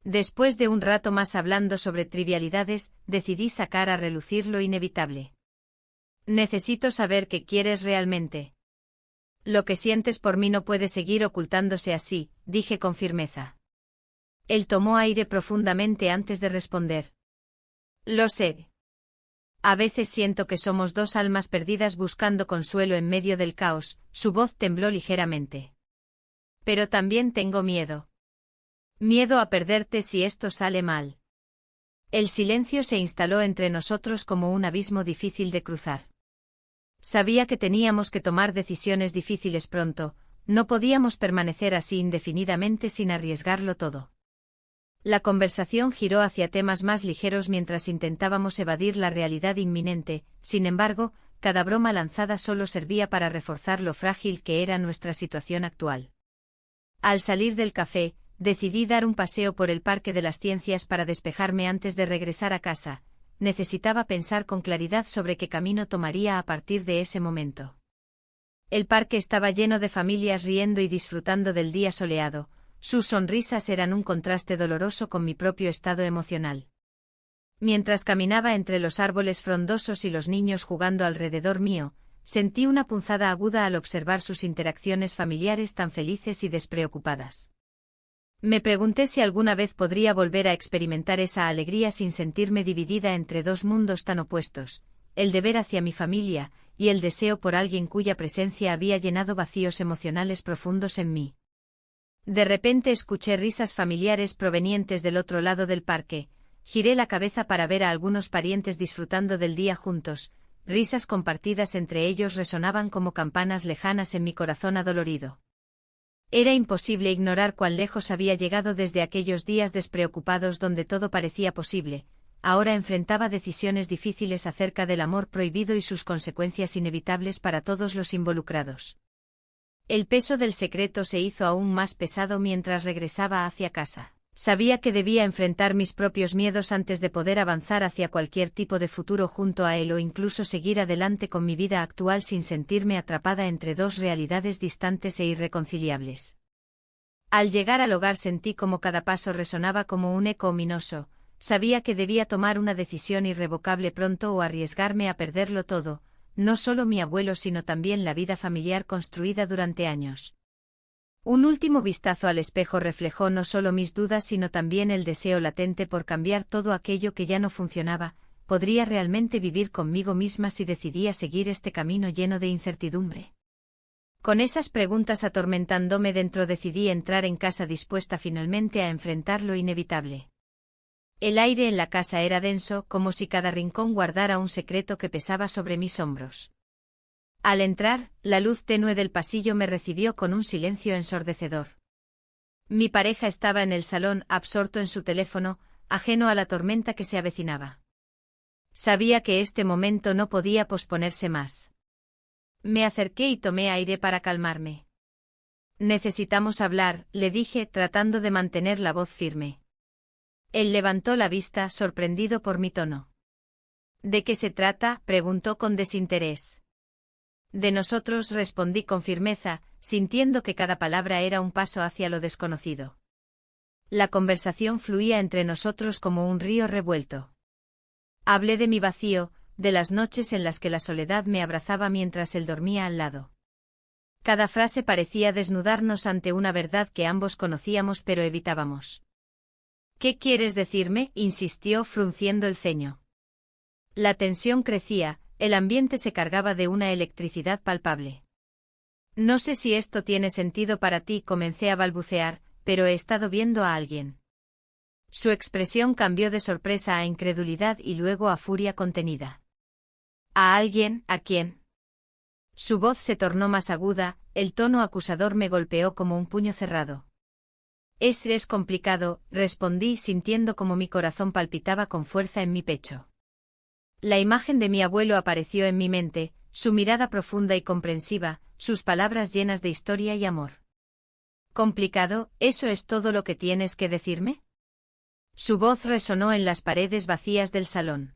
Después de un rato más hablando sobre trivialidades, decidí sacar a relucir lo inevitable. Necesito saber qué quieres realmente. Lo que sientes por mí no puede seguir ocultándose así, dije con firmeza. Él tomó aire profundamente antes de responder. Lo sé. A veces siento que somos dos almas perdidas buscando consuelo en medio del caos, su voz tembló ligeramente. Pero también tengo miedo. Miedo a perderte si esto sale mal. El silencio se instaló entre nosotros como un abismo difícil de cruzar. Sabía que teníamos que tomar decisiones difíciles pronto, no podíamos permanecer así indefinidamente sin arriesgarlo todo. La conversación giró hacia temas más ligeros mientras intentábamos evadir la realidad inminente, sin embargo, cada broma lanzada solo servía para reforzar lo frágil que era nuestra situación actual. Al salir del café, decidí dar un paseo por el Parque de las Ciencias para despejarme antes de regresar a casa. Necesitaba pensar con claridad sobre qué camino tomaría a partir de ese momento. El parque estaba lleno de familias riendo y disfrutando del día soleado. Sus sonrisas eran un contraste doloroso con mi propio estado emocional. Mientras caminaba entre los árboles frondosos y los niños jugando alrededor mío, sentí una punzada aguda al observar sus interacciones familiares tan felices y despreocupadas. Me pregunté si alguna vez podría volver a experimentar esa alegría sin sentirme dividida entre dos mundos tan opuestos, el deber hacia mi familia, y el deseo por alguien cuya presencia había llenado vacíos emocionales profundos en mí. De repente escuché risas familiares provenientes del otro lado del parque, giré la cabeza para ver a algunos parientes disfrutando del día juntos, risas compartidas entre ellos resonaban como campanas lejanas en mi corazón adolorido. Era imposible ignorar cuán lejos había llegado desde aquellos días despreocupados donde todo parecía posible. Ahora enfrentaba decisiones difíciles acerca del amor prohibido y sus consecuencias inevitables para todos los involucrados. El peso del secreto se hizo aún más pesado mientras regresaba hacia casa. Sabía que debía enfrentar mis propios miedos antes de poder avanzar hacia cualquier tipo de futuro junto a él o incluso seguir adelante con mi vida actual sin sentirme atrapada entre dos realidades distantes e irreconciliables. Al llegar al hogar sentí como cada paso resonaba como un eco ominoso. Sabía que debía tomar una decisión irrevocable pronto o arriesgarme a perderlo todo, no solo mi abuelo sino también la vida familiar construida durante años. Un último vistazo al espejo reflejó no solo mis dudas sino también el deseo latente por cambiar todo aquello que ya no funcionaba. ¿Podría realmente vivir conmigo misma si decidía seguir este camino lleno de incertidumbre? Con esas preguntas atormentándome dentro decidí entrar en casa dispuesta finalmente a enfrentar lo inevitable. El aire en la casa era denso, como si cada rincón guardara un secreto que pesaba sobre mis hombros. Al entrar, la luz tenue del pasillo me recibió con un silencio ensordecedor. Mi pareja estaba en el salón, absorto en su teléfono, ajeno a la tormenta que se avecinaba. Sabía que este momento no podía posponerse más. Me acerqué y tomé aire para calmarme. Necesitamos hablar, le dije, tratando de mantener la voz firme. Él levantó la vista, sorprendido por mi tono. ¿De qué se trata?, preguntó con desinterés. De nosotros, respondí con firmeza, sintiendo que cada palabra era un paso hacia lo desconocido. La conversación fluía entre nosotros como un río revuelto. Hablé de mi vacío, de las noches en las que la soledad me abrazaba mientras él dormía al lado. Cada frase parecía desnudarnos ante una verdad que ambos conocíamos pero evitábamos. ¿Qué quieres decirme?, insistió frunciendo el ceño. La tensión crecía, el ambiente se cargaba de una electricidad palpable. No sé si esto tiene sentido para ti, comencé a balbucear, pero he estado viendo a alguien. Su expresión cambió de sorpresa a incredulidad y luego a furia contenida. ¿A alguien? ¿A quién? Su voz se tornó más aguda, el tono acusador me golpeó como un puño cerrado. Es complicado, respondí sintiendo como mi corazón palpitaba con fuerza en mi pecho. La imagen de mi abuelo apareció en mi mente, su mirada profunda y comprensiva, sus palabras llenas de historia y amor. ¿Complicado? ¿Eso es todo lo que tienes que decirme? Su voz resonó en las paredes vacías del salón.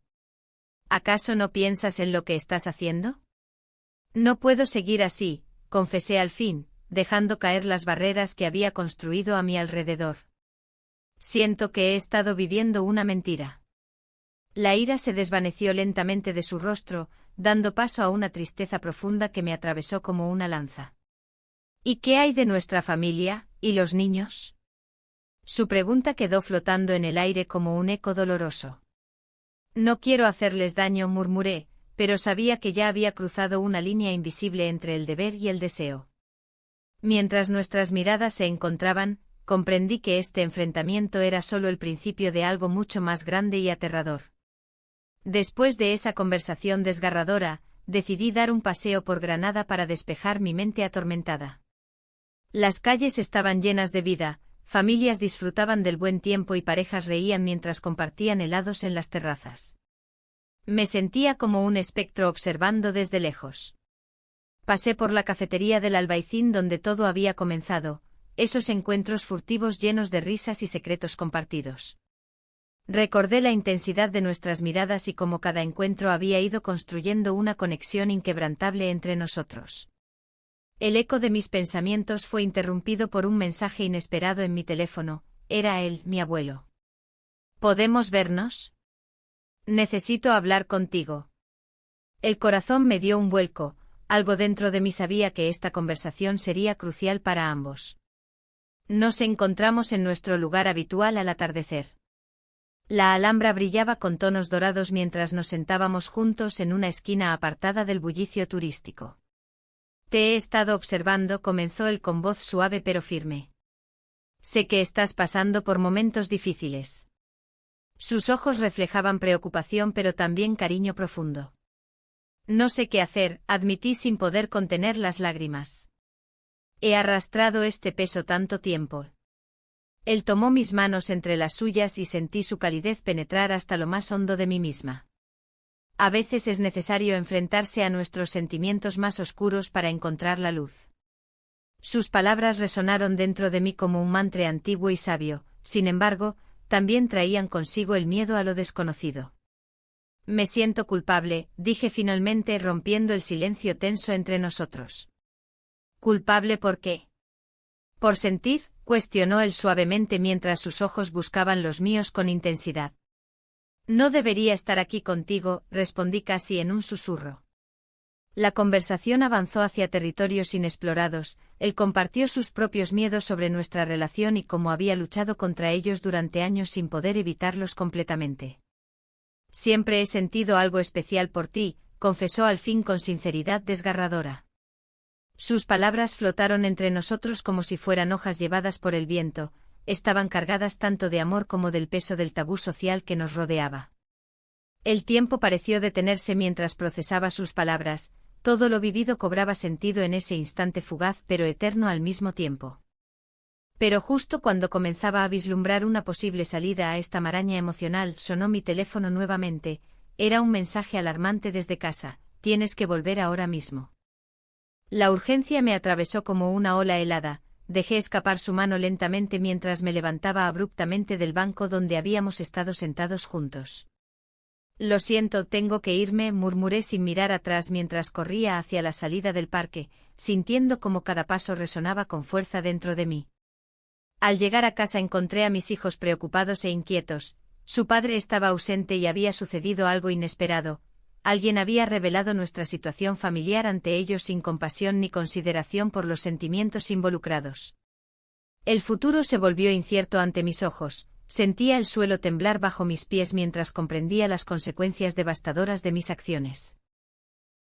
¿Acaso no piensas en lo que estás haciendo? No puedo seguir así, confesé al fin, dejando caer las barreras que había construido a mi alrededor. Siento que he estado viviendo una mentira. La ira se desvaneció lentamente de su rostro, dando paso a una tristeza profunda que me atravesó como una lanza. ¿Y qué hay de nuestra familia, y los niños? Su pregunta quedó flotando en el aire como un eco doloroso. No quiero hacerles daño, murmuré, pero sabía que ya había cruzado una línea invisible entre el deber y el deseo. Mientras nuestras miradas se encontraban, comprendí que este enfrentamiento era solo el principio de algo mucho más grande y aterrador. Después de esa conversación desgarradora, decidí dar un paseo por Granada para despejar mi mente atormentada. Las calles estaban llenas de vida, familias disfrutaban del buen tiempo y parejas reían mientras compartían helados en las terrazas. Me sentía como un espectro observando desde lejos. Pasé por la cafetería del Albaicín donde todo había comenzado, esos encuentros furtivos llenos de risas y secretos compartidos. Recordé la intensidad de nuestras miradas y cómo cada encuentro había ido construyendo una conexión inquebrantable entre nosotros. El eco de mis pensamientos fue interrumpido por un mensaje inesperado en mi teléfono. Era él, mi abuelo. ¿Podemos vernos? Necesito hablar contigo. El corazón me dio un vuelco, algo dentro de mí sabía que esta conversación sería crucial para ambos. Nos encontramos en nuestro lugar habitual al atardecer. La Alhambra brillaba con tonos dorados mientras nos sentábamos juntos en una esquina apartada del bullicio turístico. Te he estado observando, comenzó él con voz suave pero firme. Sé que estás pasando por momentos difíciles. Sus ojos reflejaban preocupación pero también cariño profundo. No sé qué hacer, admití sin poder contener las lágrimas. He arrastrado este peso tanto tiempo. Él tomó mis manos entre las suyas y sentí su calidez penetrar hasta lo más hondo de mí misma. A veces es necesario enfrentarse a nuestros sentimientos más oscuros para encontrar la luz. Sus palabras resonaron dentro de mí como un mantra antiguo y sabio, sin embargo, también traían consigo el miedo a lo desconocido. Me siento culpable, dije finalmente rompiendo el silencio tenso entre nosotros. ¿Culpable por qué? Por sentir, cuestionó él suavemente mientras sus ojos buscaban los míos con intensidad. No debería estar aquí contigo, respondí casi en un susurro. La conversación avanzó hacia territorios inexplorados, él compartió sus propios miedos sobre nuestra relación y cómo había luchado contra ellos durante años sin poder evitarlos completamente. Siempre he sentido algo especial por ti, confesó al fin con sinceridad desgarradora. Sus palabras flotaron entre nosotros como si fueran hojas llevadas por el viento, estaban cargadas tanto de amor como del peso del tabú social que nos rodeaba. El tiempo pareció detenerse mientras procesaba sus palabras, todo lo vivido cobraba sentido en ese instante fugaz pero eterno al mismo tiempo. Pero justo cuando comenzaba a vislumbrar una posible salida a esta maraña emocional, sonó mi teléfono nuevamente, era un mensaje alarmante desde casa, tienes que volver ahora mismo. La urgencia me atravesó como una ola helada, dejé escapar su mano lentamente mientras me levantaba abruptamente del banco donde habíamos estado sentados juntos. Lo siento, tengo que irme, murmuré sin mirar atrás mientras corría hacia la salida del parque, sintiendo como cada paso resonaba con fuerza dentro de mí. Al llegar a casa encontré a mis hijos preocupados e inquietos. Su padre estaba ausente y había sucedido algo inesperado. Alguien había revelado nuestra situación familiar ante ellos sin compasión ni consideración por los sentimientos involucrados. El futuro se volvió incierto ante mis ojos. Sentía el suelo temblar bajo mis pies mientras comprendía las consecuencias devastadoras de mis acciones.